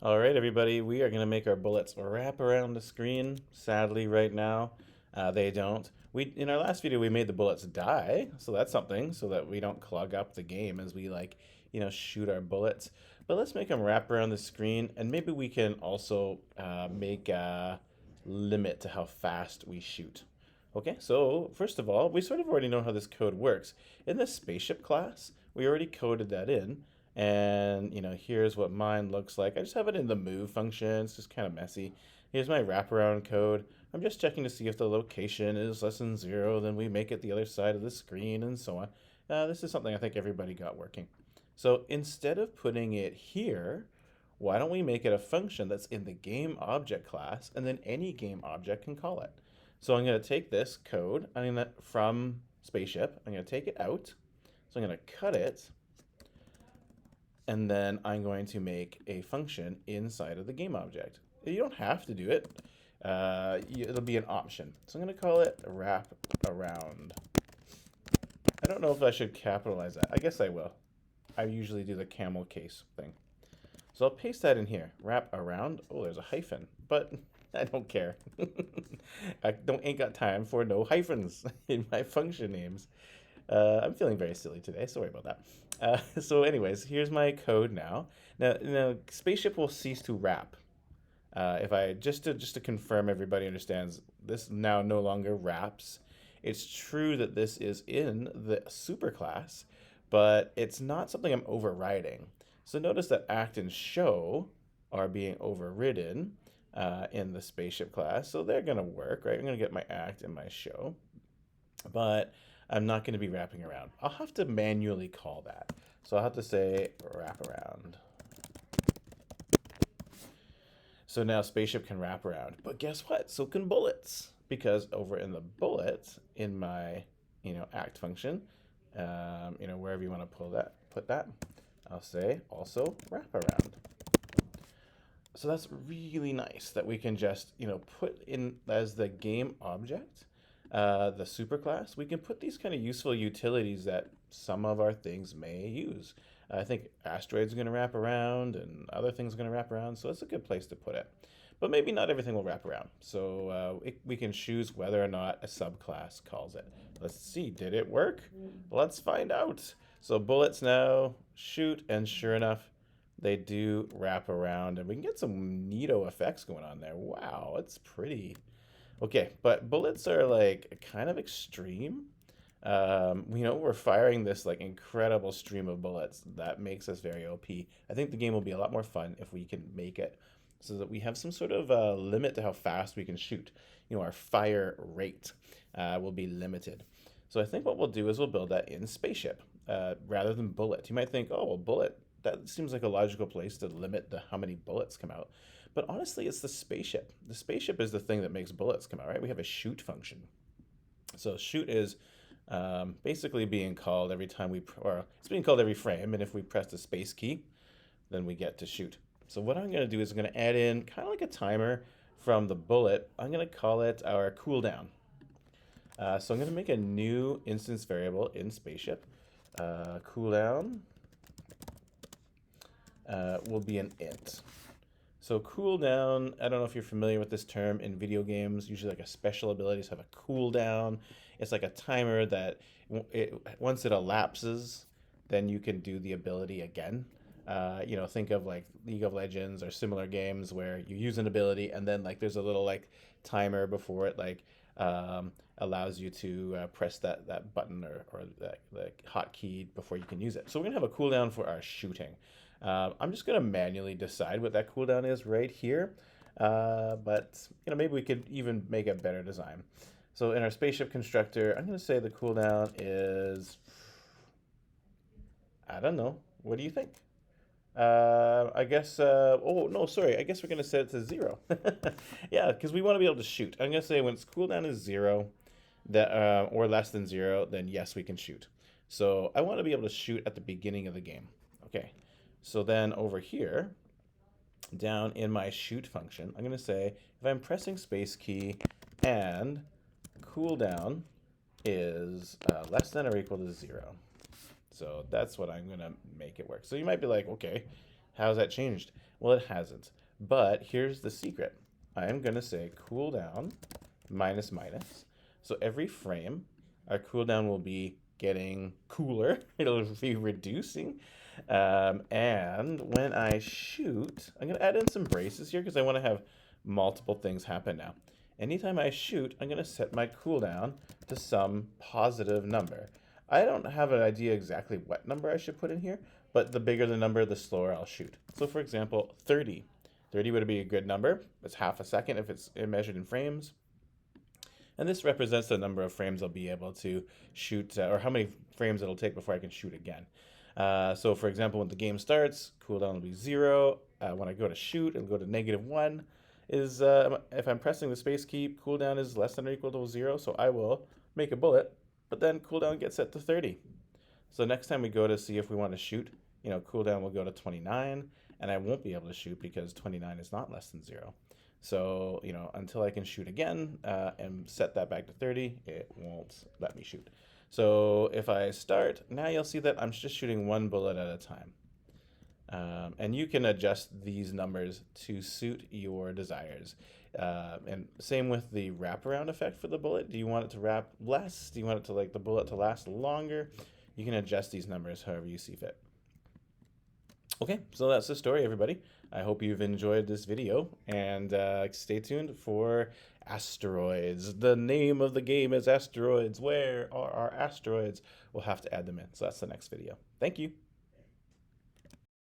All right, everybody, we are going to make our bullets wrap around the screen. Sadly, right now, they don't. In our last video, we made the bullets die, so that's something, so that we don't clog up the game as we shoot our bullets. But let's make them wrap around the screen, and maybe we can also make a limit to how fast we shoot. Okay, so first of all, we sort of already know how this code works. In the spaceship class, we already coded that in. And here's what mine looks like. I just have it in the move function. It's just kind of messy. Here's my wraparound code. I'm just checking to see if the location is less than 0, then we make it the other side of the screen and so on. This is something I think everybody got working. So instead of putting it here, why don't we make it a function that's in the game object class, and then any game object can call it. So I'm going to take this code, from spaceship, I'm going to take it out. So I'm going to cut it, and then I'm going to make a function inside of the game object. You don't have to do it. It'll be an option. So I'm going to call it wrap around. I don't know if I should capitalize that. I guess I will. I usually do the camel case thing. So I'll paste that in here. Wrap around. Oh, there's a hyphen, but I don't care. Ain't got time for no hyphens in my function names. I'm feeling very silly today. Sorry about that. So anyways, here's my code now. Now, spaceship will cease to wrap. If I just to confirm everybody understands, this now no longer wraps. It's true that this is in the superclass, but it's not something I'm overriding. So notice that act and show are being overridden in the spaceship class. So they're going to work, right? I'm going to get my act and my show. But I'm not going to be wrapping around. I'll have to manually call that. So I'll have to say wrap around. So now spaceship can wrap around. But guess what? So can bullets. Because over in the bullet, in my act function, wherever you want to put that, I'll say also wrap around. So that's really nice that we can just put in as the game object, the superclass. We can put these kind of useful utilities that some of our things may use. I think asteroids are going to wrap around and other things are going to wrap around, so it's a good place to put it. But maybe not everything will wrap around, so we can choose whether or not a subclass calls it. Let's see, did it work? Let's find out. So bullets now shoot, and sure enough, they do wrap around, and we can get some neato effects going on there. Wow, it's pretty. Okay, but bullets are like kind of extreme. We're firing this like incredible stream of bullets that makes us very OP. I think the game will be a lot more fun if we can make it so that we have some sort of limit to how fast we can shoot. Our fire rate will be limited. So I think what we'll do is we'll build that in spaceship rather than bullet. You might think, oh, well, bullet, that seems like a logical place to limit how many bullets come out. But honestly, it's the spaceship. The spaceship is the thing that makes bullets come out, right? We have a shoot function. So shoot is basically being called every time or it's being called every frame, and if we press the space key, then we get to shoot. So what I'm going to do is I'm going to add in kind of like a timer from the bullet. I'm going to call it our cooldown. So I'm going to make a new instance variable in spaceship. Cooldown will be an int. So cooldown, I don't know if you're familiar with this term in video games. Usually like a special abilities have a cooldown. It's like a timer that once it elapses, then you can do the ability again. Think of like League of Legends or similar games where you use an ability and then like there's a little like timer before it allows you to press that button or the hotkey before you can use it. So we're gonna have a cooldown for our shooting. I'm just gonna manually decide what that cooldown is right here, but maybe we could even make a better design. So in our spaceship constructor, I'm gonna say the cooldown is, I don't know. What do you think? I guess, oh, no, sorry. I guess we're going to set it to 0. Yeah, because we want to be able to shoot. I'm going to say when its cooldown is 0 or less than 0, then yes, we can shoot. So I want to be able to shoot at the beginning of the game. Okay, so then over here, down in my shoot function, I'm going to say if I'm pressing space key and cooldown is less than or equal to 0. So that's what I'm going to make it work. So you might be like, okay, How's that changed? Well, it hasn't. But here's the secret. I am going to say cooldown minus minus. So every frame, our cooldown will be getting cooler. It'll be reducing. And when I shoot, I'm going to add in some braces here because I want to have multiple things happen now. Anytime I shoot, I'm going to set my cooldown to some positive number. I don't have an idea exactly what number I should put in here, but the bigger the number, the slower I'll shoot. So for example, 30. 30 would be a good number. It's half a second if it's measured in frames. And this represents the number of frames I'll be able to shoot, or how many frames it'll take before I can shoot again. So for example, when the game starts, cooldown will be 0. When I go to shoot, it'll go to -1. If I'm pressing the space key, cooldown is less than or equal to 0, so I will make a bullet, but then cooldown gets set to 30. So next time we go to see if we want to shoot, cooldown will go to 29, and I won't be able to shoot because 29 is not less than 0. So, until I can shoot again and set that back to 30, it won't let me shoot. So if I start, now you'll see that I'm just shooting one bullet at a time. And you can adjust these numbers to suit your desires. And same with the wraparound effect for the bullet. Do you want it to wrap less? Do you want it to the bullet to last longer? You can adjust these numbers however you see fit. Okay, so that's the story, everybody. I hope you've enjoyed this video, and stay tuned for Asteroids. The name of the game is Asteroids. Where are our asteroids? We'll have to add them in, so that's the next video. Thank you.